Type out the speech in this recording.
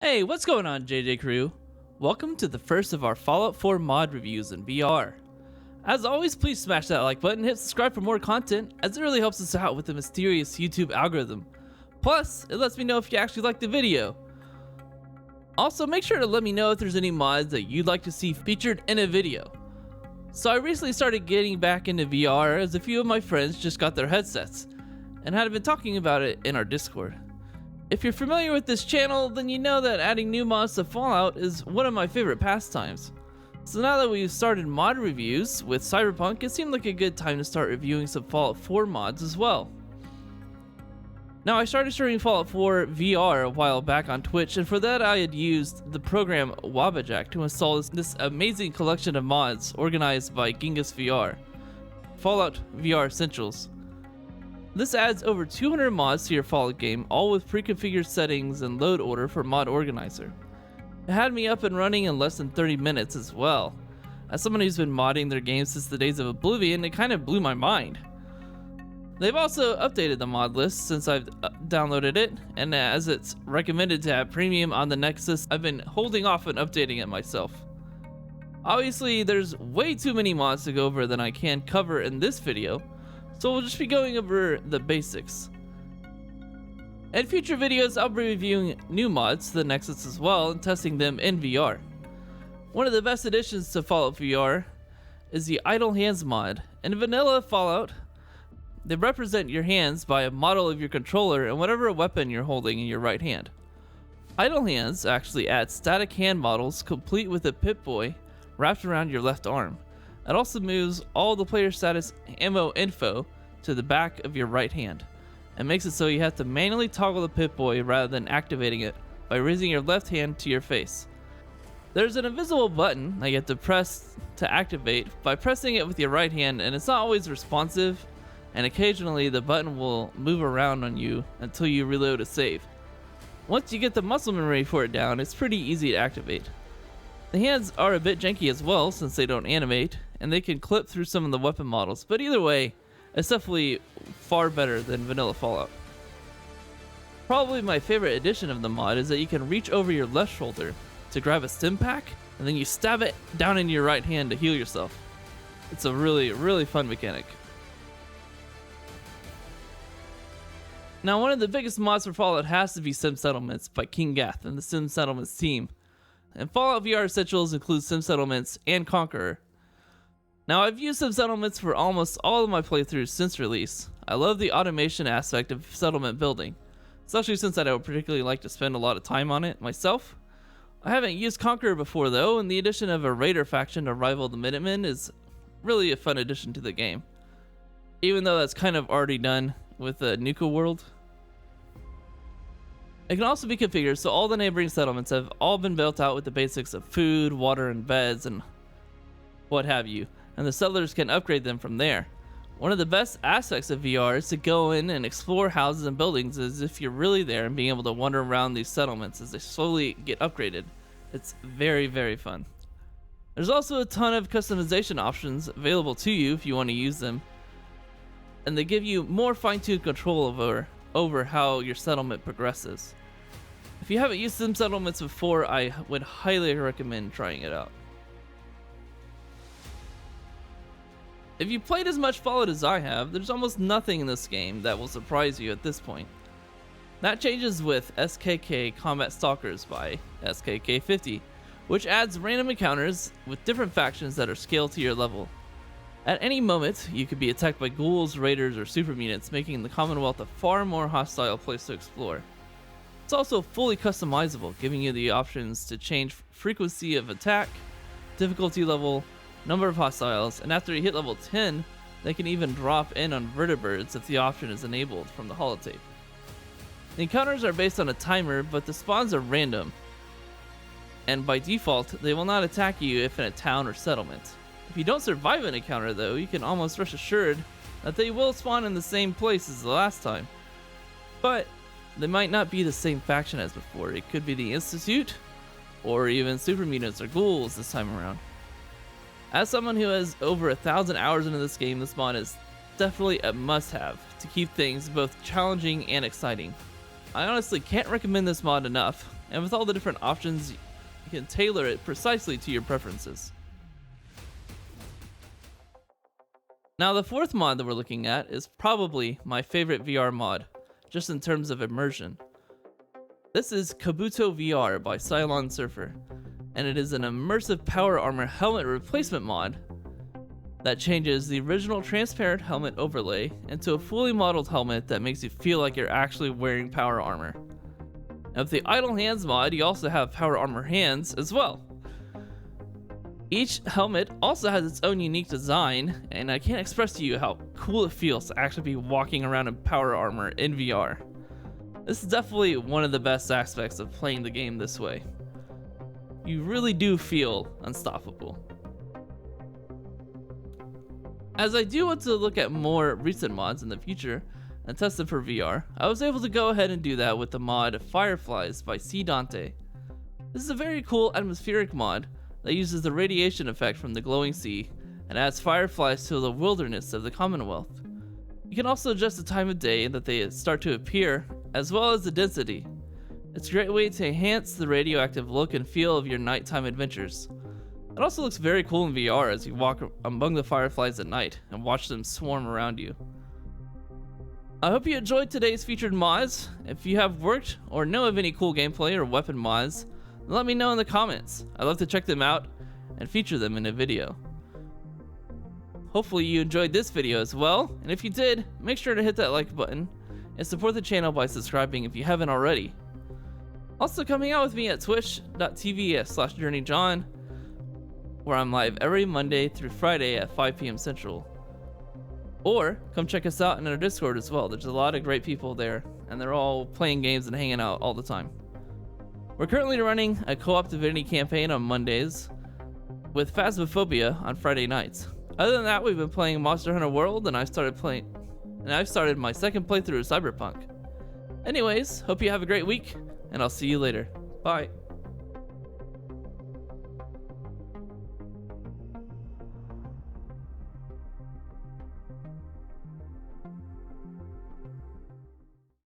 Hey, what's going on, JJ Crew? Welcome to the first of our Fallout 4 mod reviews in VR. As always, please smash that like button, hit subscribe for more content, as it really helps us out with the mysterious YouTube algorithm. Plus, it lets me know if you actually like the video. Also, make sure to let me know if there's any mods that you'd like to see featured in a video. So I recently started getting back into VR as a few of my friends just got their headsets, and had been talking about it in our Discord. If you're familiar with this channel, then you know that adding new mods to Fallout is one of my favorite pastimes. So now that we've started mod reviews with Cyberpunk, it seemed like a good time to start reviewing some Fallout 4 mods as well. Now, I started streaming Fallout 4 VR a while back on Twitch, and for that I had used the program Wabajack to install this amazing collection of mods organized by Genghis VR, Fallout VR Essentials. This adds over 200 mods to your Fallout game, all with pre-configured settings and load order for Mod Organizer. It had me up and running in less than 30 minutes as well. As someone who's been modding their game since the days of Oblivion, it kind of blew my mind. They've also updated the mod list since I've downloaded it, and as it's recommended to have premium on the Nexus, I've been holding off on updating it myself. Obviously, there's way too many mods to go over than I can cover in this video, so we'll just be going over the basics. In future videos, I'll be reviewing new mods to the Nexus as well and testing them in VR. One of the best additions to Fallout VR is the Idle Hands mod. In vanilla Fallout, they represent your hands by a model of your controller and whatever weapon you're holding in your right hand. Idle Hands actually adds static hand models complete with a Pip-Boy wrapped around your left arm. It also moves all the player status ammo info to the back of your right hand, and makes it so you have to manually toggle the Pip-Boy rather than activating it by raising your left hand to your face. There's an invisible button that you have to press to activate by pressing it with your right hand, and it's not always responsive, and occasionally the button will move around on you until you reload a save. Once you get the muscle memory for it down, it's pretty easy to activate. The hands are a bit janky as well since they don't animate, and they can clip through some of the weapon models, but either way, it's definitely far better than vanilla Fallout. Probably my favorite addition of the mod is that you can reach over your left shoulder to grab a stim pack, and then you stab it down into your right hand to heal yourself. It's a really fun mechanic. Now, one of the biggest mods for Fallout has to be Sim Settlements by King Gath and the Sim Settlements team. And Fallout VR Essentials includes Sim Settlements and Conqueror. Now, I've used Sim Settlements for almost all of my playthroughs since release. I love the automation aspect of settlement building, especially since I don't particularly like to spend a lot of time on it myself. I haven't used Conqueror before though, and the addition of a raider faction to rival the Minutemen is really a fun addition to the game, even though that's kind of already done with the Nuka world. It can also be configured so all the neighboring settlements have all been built out with the basics of food, water, and beds, and what have you, and the settlers can upgrade them from there. One of the best aspects of VR is to go in and explore houses and buildings as if you're really there and being able to wander around these settlements as they slowly get upgraded. It's very fun. There's also a ton of customization options available to you if you want to use them, and they give you more fine-tuned control over how your settlement progresses. If you haven't used Sim Settlements before, I would highly recommend trying it out. If you played as much Fallout as I have, there's almost nothing in this game that will surprise you at this point. That changes with SKK Combat Stalkers by SKK50, which adds random encounters with different factions that are scaled to your level. At any moment, you could be attacked by ghouls, raiders, or super mutants, making the Commonwealth a far more hostile place to explore. It's also fully customizable, giving you the options to change frequency of attack, difficulty level, number of hostiles, and after you hit level 10, they can even drop in on vertibirds if the option is enabled from the holotape. The encounters are based on a timer, but the spawns are random, and by default, they will not attack you if in a town or settlement. If you don't survive an encounter though, you can almost rest assured that they will spawn in the same place as the last time. But they might not be the same faction as before. It could be the Institute, or even super mutants or ghouls this time around. As someone who has over 1,000 hours into this game, this mod is definitely a must-have to keep things both challenging and exciting. I honestly can't recommend this mod enough. and with all the different options, you can tailor it precisely to your preferences. Now the fourth mod that we're looking at is probably my favorite VR mod, just in terms of immersion. This is Kabuto VR by Cylon Surfer, and it is an immersive power armor helmet replacement mod that changes the original transparent helmet overlay into a fully modeled helmet that makes you feel like you're actually wearing power armor. And with the idle hands mod, you also have power armor hands as well. Each helmet also has its own unique design, and I can't express to you how cool it feels to actually be walking around in power armor in VR. This is definitely one of the best aspects of playing the game this way. You really do feel unstoppable. As I do want to look at more recent mods in the future and test them for VR, I was able to go ahead and do that with the mod Fireflies by C. Dante. This is a very cool atmospheric mod that uses the radiation effect from the glowing sea and adds fireflies to the wilderness of the Commonwealth. You can also adjust the time of day that they start to appear, as well as the density. It's a great way to enhance the radioactive look and feel of your nighttime adventures. It also looks very cool in VR as you walk among the fireflies at night and watch them swarm around you. I hope you enjoyed today's featured mods. If you have worked or know of any cool gameplay or weapon mods, let me know in the comments. I'd love to check them out and feature them in a video. Hopefully you enjoyed this video as well, and if you did, make sure to hit that like button and support the channel by subscribing if you haven't already. Also, coming out with me at twitch.tv/JourneyJohn, where I'm live every Monday through Friday at 5 p.m. Central. Or come check us out in our Discord as well. There's a lot of great people there, and they're all playing games and hanging out all the time. We're currently running a co-op Divinity campaign on Mondays with Phasmophobia on Friday nights. Other than that, we've been playing Monster Hunter World, and I've started my second playthrough of Cyberpunk. Anyways, hope you have a great week, and I'll see you later. Bye.